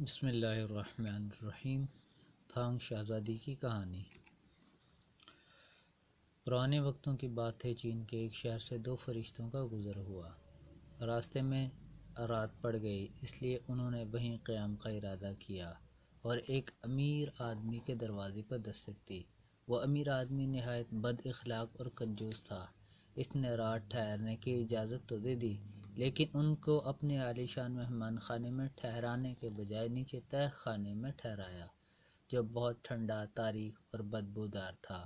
بسم اللہ الرحمن الرحیم۔ تھانگ شہزادی کی کہانی۔ پرانے وقتوں کی بات ہے، چین کے ایک شہر سے دو فرشتوں کا گزر ہوا۔ راستے میں رات پڑ گئی، اس لیے انہوں نے وہیں قیام کا ارادہ کیا اور ایک امیر آدمی کے دروازے پر دستک دی۔ وہ امیر آدمی نہایت بد اخلاق اور کنجوس تھا۔ اس نے رات ٹھہرنے کی اجازت تو دے دی، لیکن ان کو اپنے عالی شان مہمان خانے میں ٹھہرانے کے بجائے نیچے تہ خانے میں ٹھہرایا، جو بہت ٹھنڈا، تاریک اور بدبودار تھا۔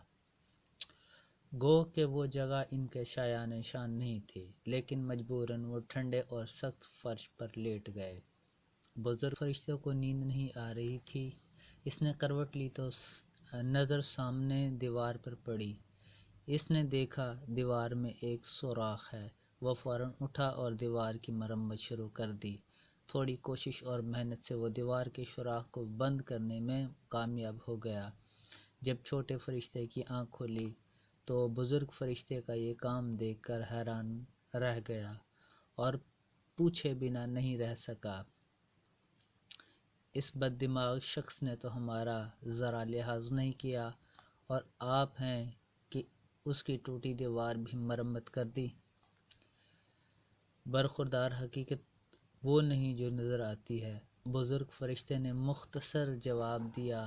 گو کہ وہ جگہ ان کے شایان شان نہیں تھی، لیکن مجبوراً وہ ٹھنڈے اور سخت فرش پر لیٹ گئے۔ بزرگ فرشتے کو نیند نہیں آ رہی تھی۔ اس نے کروٹ لی تو نظر سامنے دیوار پر پڑی۔ اس نے دیکھا دیوار میں ایک سوراخ ہے۔ وہ فوراً اٹھا اور دیوار کی مرمت شروع کر دی۔ تھوڑی کوشش اور محنت سے وہ دیوار کے سوراخ کو بند کرنے میں کامیاب ہو گیا۔ جب چھوٹے فرشتے کی آنکھ کھلی تو بزرگ فرشتے کا یہ کام دیکھ کر حیران رہ گیا اور پوچھے بنا نہیں رہ سکا، اس بد دماغ شخص نے تو ہمارا ذرا لحاظ نہیں کیا، اور آپ ہیں کہ اس کی ٹوٹی دیوار بھی مرمت کر دی۔ برخوردار، حقیقت وہ نہیں جو نظر آتی ہے، بزرگ فرشتے نے مختصر جواب دیا۔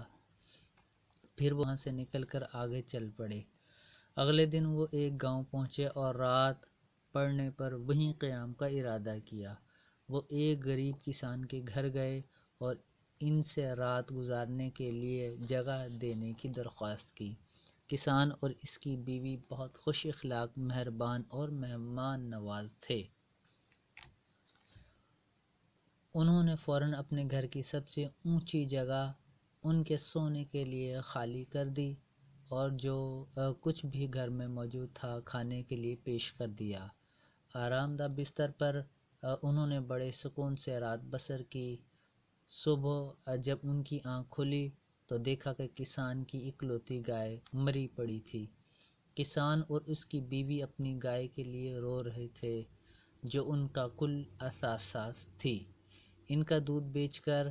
پھر وہاں سے نکل کر آگے چل پڑے۔ اگلے دن وہ ایک گاؤں پہنچے اور رات پڑنے پر وہیں قیام کا ارادہ کیا۔ وہ ایک غریب کسان کے گھر گئے اور ان سے رات گزارنے کے لیے جگہ دینے کی درخواست کی۔ کسان اور اس کی بیوی بہت خوش اخلاق، مہربان اور مہمان نواز تھے۔ انہوں نے فوراً اپنے گھر کی سب سے اونچی جگہ ان کے سونے کے لیے خالی کر دی اور جو کچھ بھی گھر میں موجود تھا کھانے کے لیے پیش کر دیا۔ آرام دہ بستر پر انہوں نے بڑے سکون سے رات بسر کی۔ صبح جب ان کی آنکھ کھلی تو دیکھا کہ کسان کی اکلوتی گائے مری پڑی تھی۔ کسان اور اس کی بیوی اپنی گائے کے لیے رو رہے تھے، جو ان کا کل اثاثہ تھی۔ ان کا دودھ بیچ کر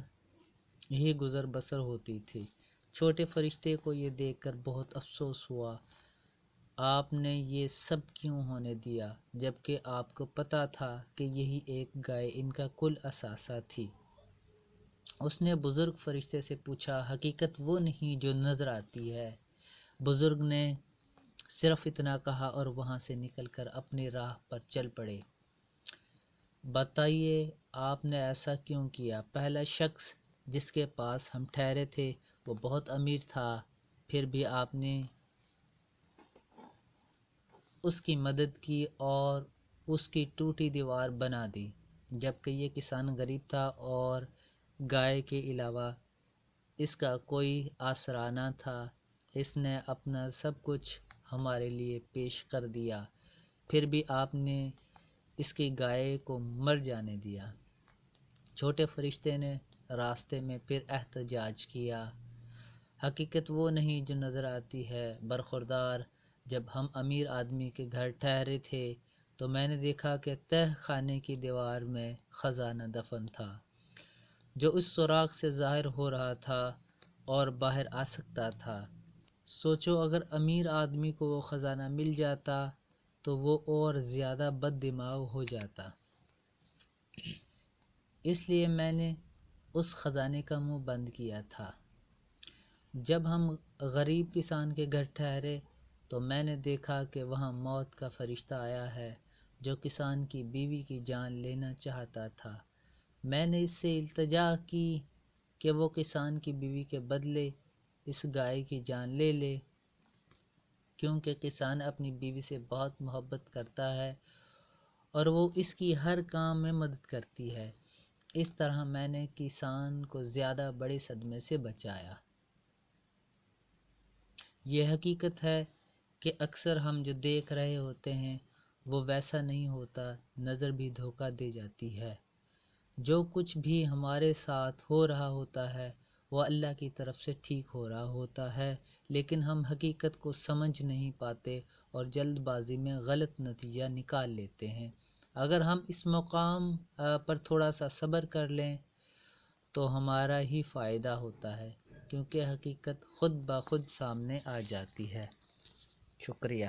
ہی گزر بسر ہوتی تھی۔ چھوٹے فرشتے کو یہ دیکھ کر بہت افسوس ہوا۔ آپ نے یہ سب کیوں ہونے دیا، جبکہ آپ کو پتہ تھا کہ یہی ایک گائے ان کا کل اثاثہ تھی۔ اس نے بزرگ فرشتے سے پوچھا، حقیقت وہ نہیں جو نظر آتی ہے؟ بزرگ نے صرف اتنا کہا اور وہاں سے نکل کر اپنی راہ پر چل پڑے۔ بتائیے، آپ نے ایسا کیوں کیا؟ پہلا شخص جس کے پاس ہم ٹھہرے تھے وہ بہت امیر تھا، پھر بھی آپ نے اس کی مدد کی اور اس کی ٹوٹی دیوار بنا دی، جبکہ یہ کسان غریب تھا اور گائے کے علاوہ اس کا کوئی آسرا نہ تھا۔ اس نے اپنا سب کچھ ہمارے لیے پیش کر دیا، پھر بھی آپ نے اس کی گائے کو مر جانے دیا۔ چھوٹے فرشتے نے راستے میں پھر احتجاج کیا، حقیقت وہ نہیں جو نظر آتی ہے۔ برخوردار، جب ہم امیر آدمی کے گھر ٹھہرے تھے تو میں نے دیکھا کہ تہ خانے کی دیوار میں خزانہ دفن تھا، جو اس سوراخ سے ظاہر ہو رہا تھا اور باہر آ سکتا تھا۔ سوچو، اگر امیر آدمی کو وہ خزانہ مل جاتا تو وہ اور زیادہ بد دماغ ہو جاتا۔ اس لیے میں نے اس خزانے کا منہ بند کیا تھا۔ جب ہم غریب کسان کے گھر ٹھہرے تو میں نے دیکھا کہ وہاں موت کا فرشتہ آیا ہے، جو کسان کی بیوی کی جان لینا چاہتا تھا۔ میں نے اس سے التجا کی کہ وہ کسان کی بیوی کے بدلے اس گائے کی جان لے لے، کیونکہ کسان اپنی بیوی سے بہت محبت کرتا ہے اور وہ اس کی ہر کام میں مدد کرتی ہے۔ اس طرح میں نے کسان کو زیادہ بڑے صدمے سے بچایا۔ یہ حقیقت ہے کہ اکثر ہم جو دیکھ رہے ہوتے ہیں وہ ویسا نہیں ہوتا، نظر بھی دھوکہ دے جاتی ہے۔ جو کچھ بھی ہمارے ساتھ ہو رہا ہوتا ہے وہ اللہ کی طرف سے ٹھیک ہو رہا ہوتا ہے، لیکن ہم حقیقت کو سمجھ نہیں پاتے اور جلد بازی میں غلط نتیجہ نکال لیتے ہیں۔ اگر ہم اس مقام پر تھوڑا سا صبر کر لیں تو ہمارا ہی فائدہ ہوتا ہے، کیونکہ حقیقت خود بخود سامنے آ جاتی ہے۔ شکریہ۔